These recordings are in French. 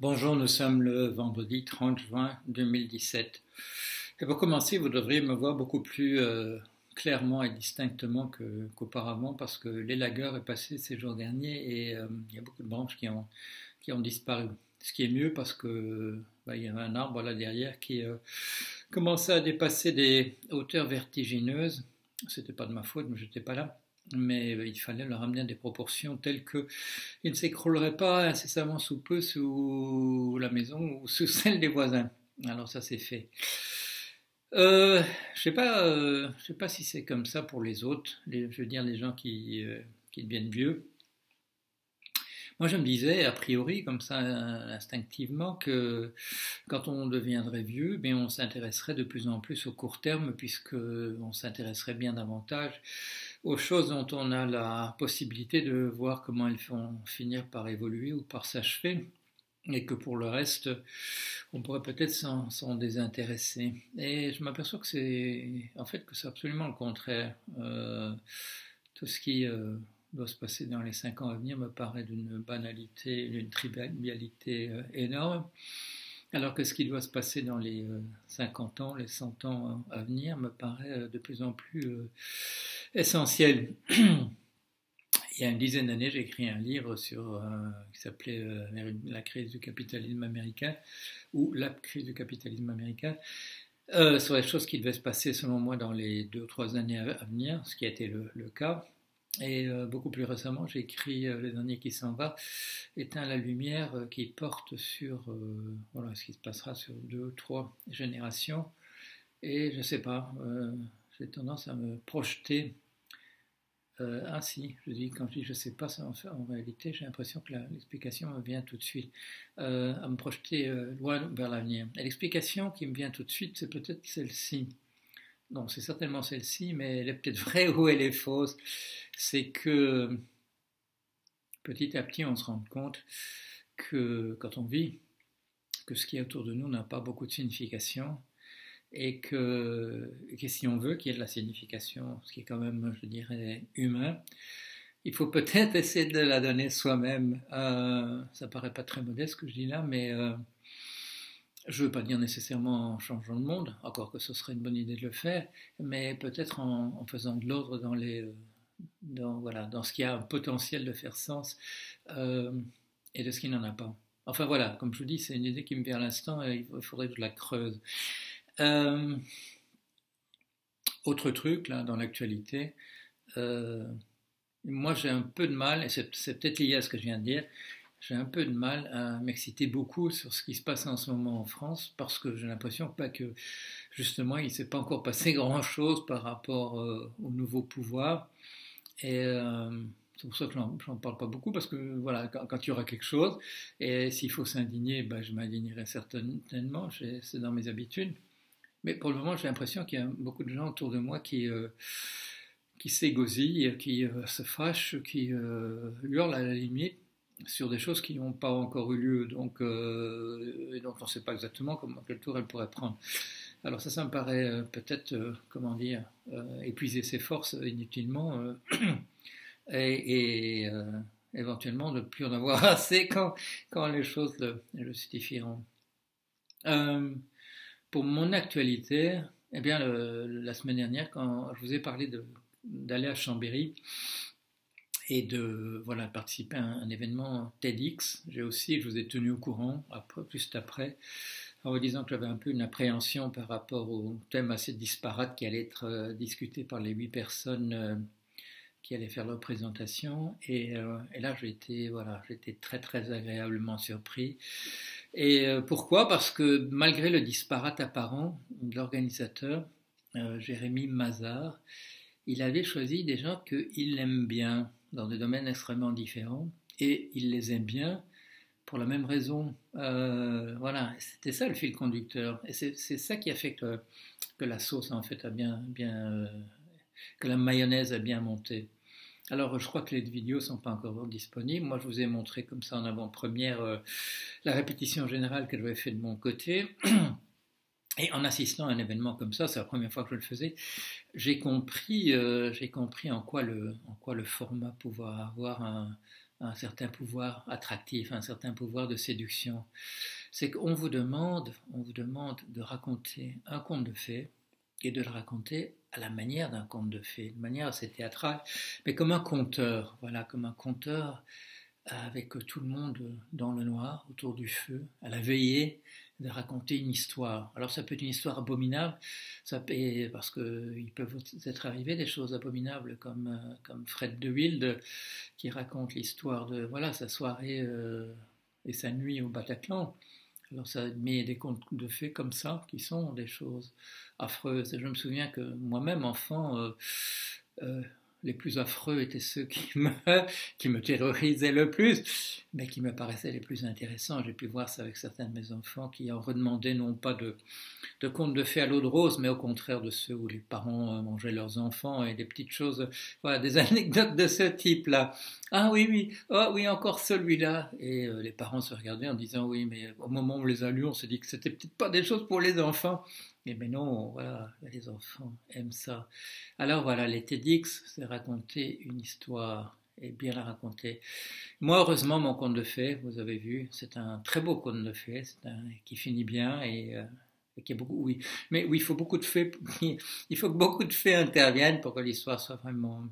Bonjour, nous sommes le vendredi 30 juin 2017. Et pour commencer, vous devriez me voir beaucoup plus clairement et distinctement qu'auparavant parce que l'élagueur est passé ces jours derniers et il y a beaucoup de branches qui ont disparu. Ce qui est mieux parce que il y avait un arbre là derrière qui commençait à dépasser des hauteurs vertigineuses. C'était pas de ma faute, mais j'étais pas là. Mais il fallait le ramener à des proportions telles que il ne s'écroulerait pas incessamment sous peu sous la maison ou sous celle des voisins. Alors ça c'est fait. Je sais pas si c'est comme ça pour les autres, je veux dire les gens qui deviennent vieux. Moi je me disais a priori comme ça instinctivement que quand on deviendrait vieux, bien on s'intéresserait de plus en plus au court terme puisque on s'intéresserait bien davantage aux choses dont on a la possibilité de voir comment elles vont finir par évoluer ou par s'achever, et que pour le reste, on pourrait peut-être s'en désintéresser. Et je m'aperçois que c'est absolument le contraire. Tout ce qui doit se passer dans les 5 ans à venir me paraît d'une banalité, d'une trivialité énorme. Alors que ce qui doit se passer dans les 50 ans, les 100 ans à venir me paraît de plus en plus essentiel. Il y a une dizaine d'années, j'ai écrit un livre qui s'appelait La crise du capitalisme américain ou La crise du capitalisme américain, sur les choses qui devaient se passer selon moi dans les 2 ou 3 années à venir, ce qui a été le cas. Et beaucoup plus récemment, j'ai écrit Le dernier qui s'en va, éteint la lumière qui porte sur voilà, ce qui se passera sur 2 ou 3 générations. Et je ne sais pas, j'ai tendance à me projeter. Ah si, quand je dis je sais pas, en réalité j'ai l'impression que l'explication me vient tout de suite, à me projeter loin vers l'avenir. Et l'explication qui me vient tout de suite, c'est peut-être celle-ci. Non, c'est certainement celle-ci, mais elle est peut-être vraie ou elle est fausse. C'est que petit à petit on se rend compte que quand on vit, que ce qui est autour de nous n'a pas beaucoup de signification et que si on veut qu'il y ait de la signification, ce qui est quand même, je dirais, humain, il faut peut-être essayer de la donner soi-même. Ça paraît pas très modeste ce que je dis là, mais je ne veux pas dire nécessairement en changeant le monde, encore que ce serait une bonne idée de le faire, mais peut-être en faisant de l'ordre dans ce qui a un potentiel de faire sens et de ce qui n'en a pas. Enfin voilà, comme je vous dis, c'est une idée qui me vient à l'instant et il faudrait que je la creuse. Euh, Autre truc, là, dans l'actualité, euh, moi j'ai un peu de mal, et c'est peut-être lié à ce que je viens de dire, j'ai un peu de mal à m'exciter beaucoup sur ce qui se passe en ce moment en France, parce que j'ai l'impression pas que, justement, il ne s'est pas encore passé grand-chose par rapport au nouveau pouvoir, et c'est pour ça que j'en parle pas beaucoup, parce que voilà, quand il y aura quelque chose, et s'il faut s'indigner, ben, je m'indignerai certainement, c'est dans mes habitudes. Mais pour le moment, j'ai l'impression qu'il y a beaucoup de gens autour de moi qui s'égosillent, qui se fâchent, qui hurlent à la limite sur des choses qui n'ont pas encore eu lieu, donc, et dont on ne sait pas exactement quel tour elles pourraient prendre. Alors ça me paraît peut-être, comment dire, épuiser ses forces inutilement et éventuellement ne plus en avoir assez quand les choses le justifieront. Euh, Pour mon actualité, eh bien, la semaine dernière, quand je vous ai parlé d'aller à Chambéry et de voilà, participer à un événement TEDx, je vous ai tenu au courant, juste après, en vous disant que j'avais un peu une appréhension par rapport au thème assez disparate qui allait être discuté par les 8 personnes qui allaient faire leur présentation. Et là, j'ai été très très agréablement surpris. Et pourquoi? Parce que malgré le disparate apparent de l'organisateur, Jérémy Mazard, il avait choisi des gens qu'il aime bien dans des domaines extrêmement différents et il les aime bien pour la même raison. Voilà, c'était ça le fil conducteur. Et c'est ça qui a fait que la sauce en fait que la mayonnaise a bien monté. Alors, je crois que les vidéos ne sont pas encore disponibles. Moi, je vous ai montré comme ça en avant-première la répétition générale que j'avais fait de mon côté. Et en assistant à un événement comme ça, c'est la première fois que je le faisais, j'ai compris en quoi le format pouvait avoir un certain pouvoir attractif, un certain pouvoir de séduction. C'est qu'on vous demande de raconter un conte de fées et de le raconter à la manière d'un conte de fées, de manière assez théâtrale, mais comme un conteur, voilà, comme un conteur avec tout le monde dans le noir, autour du feu, à la veillée, de raconter une histoire. Alors ça peut être une histoire abominable, parce qu'il peut être arrivé des choses abominables comme Fred de Wilde qui raconte l'histoire de voilà, sa soirée et sa nuit au Bataclan. Alors ça met des contes de fées comme ça, qui sont des choses affreuses. Et je me souviens que moi-même, enfant, euh, les plus affreux étaient ceux qui me terrorisaient le plus, mais qui me paraissaient les plus intéressants. J'ai pu voir ça avec certains de mes enfants qui en redemandaient non pas de contes de fées à l'eau de rose, mais au contraire de ceux où les parents mangeaient leurs enfants et des petites choses, voilà, des anecdotes de ce type-là. Ah oui, oui, oh oui, encore celui-là. Et les parents se regardaient en disant oui, mais au moment où on les a lus, on s'est dit que c'était peut-être pas des choses pour les enfants. Mais non, voilà, les enfants aiment ça. Alors voilà, les TEDx, c'est raconter une histoire et bien la raconter. Moi, heureusement, mon conte de fées, vous avez vu, c'est un très beau conte de fées, qui finit bien et qui est beaucoup, oui. Mais oui, il faut beaucoup de fées, il faut que beaucoup de fées interviennent pour que l'histoire soit vraiment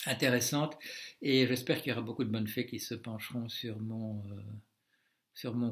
intéressante. Et j'espère qu'il y aura beaucoup de bonnes fées qui se pencheront sur mon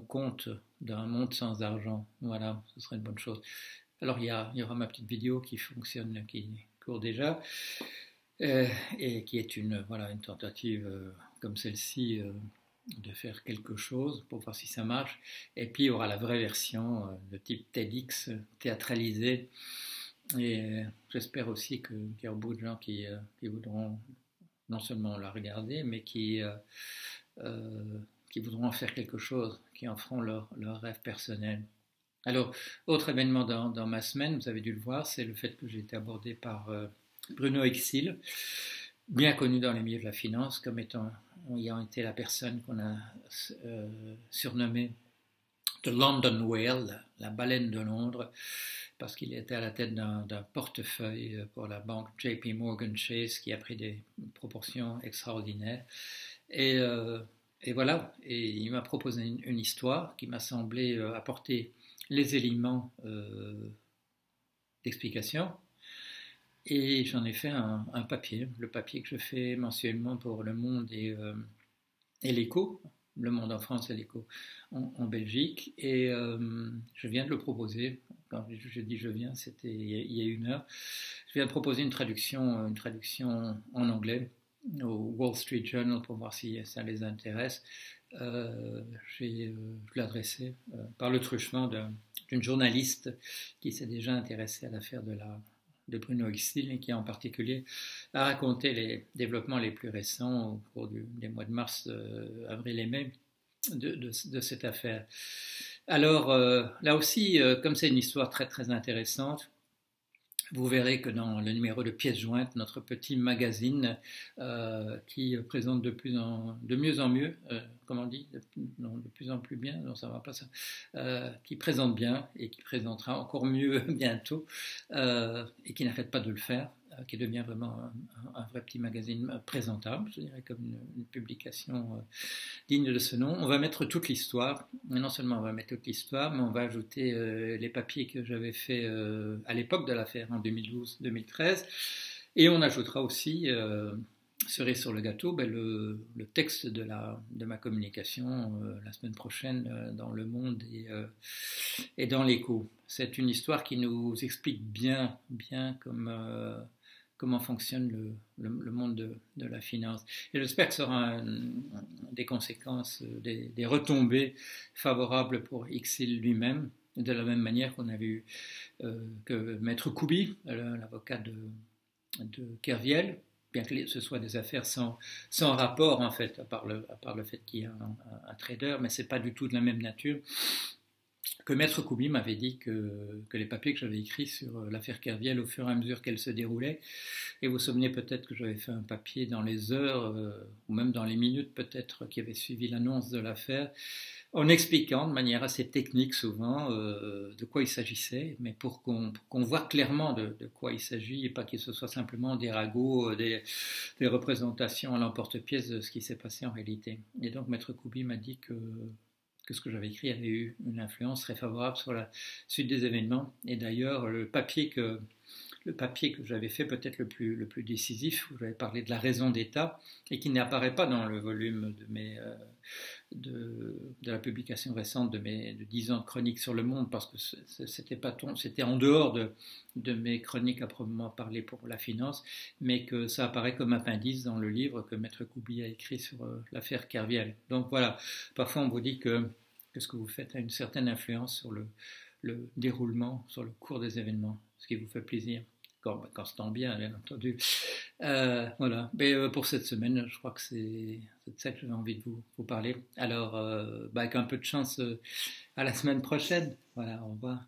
compte d'un monde sans argent. Voilà, ce serait une bonne chose. Alors il y aura ma petite vidéo qui fonctionne, qui court déjà, et qui est une tentative comme celle-ci de faire quelque chose pour voir si ça marche. Et puis il y aura la vraie version de type TEDx théâtralisée. Et j'espère aussi qu'il y aura beaucoup de gens qui voudront non seulement la regarder, mais qui voudront en faire quelque chose, qui en feront leur rêve personnel. Alors, autre événement dans ma semaine, vous avez dû le voir, c'est le fait que j'ai été abordé par Bruno Exil, bien connu dans les milieux de la finance, comme ayant été la personne qu'on a surnommée The London Whale, la baleine de Londres, parce qu'il était à la tête d'un portefeuille pour la banque JP Morgan Chase qui a pris des proportions extraordinaires. Et voilà, et il m'a proposé une histoire qui m'a semblé apporter les éléments d'explication. Et j'en ai fait un papier, le papier que je fais mensuellement pour Le Monde et l'Écho, Le Monde en France et l'Écho en Belgique. Et je viens de le proposer. Quand je dis je viens, c'était il y a 1 heure. Je viens de proposer une traduction en anglais au Wall Street Journal pour voir si ça les intéresse. Je l'ai adressé par le truchement d'une journaliste qui s'est déjà intéressée à l'affaire de Bruno Exil et qui en particulier a raconté les développements les plus récents au cours des mois de mars, avril et mai de cette affaire. Alors là aussi, comme c'est une histoire très très intéressante, vous verrez que dans le numéro de pièces jointes, notre petit magazine qui présente de mieux en mieux, comment on dit, de plus en plus bien, non ça va pas ça, qui présente bien et qui présentera encore mieux bientôt et qui n'arrête pas de le faire, qui devient vraiment un vrai petit magazine présentable, je dirais comme une publication digne de ce nom. On va mettre toute l'histoire, mais non seulement on va mettre toute l'histoire, mais on va ajouter les papiers que j'avais faits à l'époque de l'affaire, en 2012-2013, et on ajoutera aussi, cerise sur le gâteau, le texte de ma communication la semaine prochaine dans Le Monde et dans l'Écho. C'est une histoire qui nous explique bien comment fonctionne le monde de la finance. Et j'espère que ça aura des conséquences, des retombées favorables pour Exil lui-même, de la même manière qu'on a vu que Maître Koubi, l'avocat de Kerviel, bien que ce soit des affaires sans rapport en fait, à part le fait qu'il y a un trader, mais c'est pas du tout de la même nature, que Maître Koubi m'avait dit que les papiers que j'avais écrits sur l'affaire Kerviel au fur et à mesure qu'elle se déroulait, et vous vous souvenez peut-être que j'avais fait un papier dans les heures, ou même dans les minutes peut-être qui avaient suivi l'annonce de l'affaire, en expliquant de manière assez technique souvent de quoi il s'agissait, mais pour qu'on voit clairement de quoi il s'agit et pas que ce soit simplement des ragots, des représentations à l'emporte-pièce de ce qui s'est passé en réalité. Et donc Maître Koubi m'a dit que ce que j'avais écrit avait eu une influence très favorable sur la suite des événements. Et d'ailleurs, le papier que j'avais fait peut-être le plus décisif, où j'avais parlé de la raison d'État, et qui n'apparaît pas dans le volume de la publication récente de 10 ans de chroniques sur le monde, parce que c'était en dehors de mes chroniques à proprement parler pour la finance, mais que ça apparaît comme appendice dans le livre que Maître Koubi a écrit sur l'affaire Kerviel. Donc voilà, parfois on vous dit que ce que vous faites a une certaine influence sur le déroulement, sur le cours des événements, ce qui vous fait plaisir, quand c'est en bien, bien entendu. Voilà, mais pour cette semaine, je crois que c'est de ça que j'avais envie de vous parler. Alors, avec un peu de chance, à la semaine prochaine. Voilà, au revoir.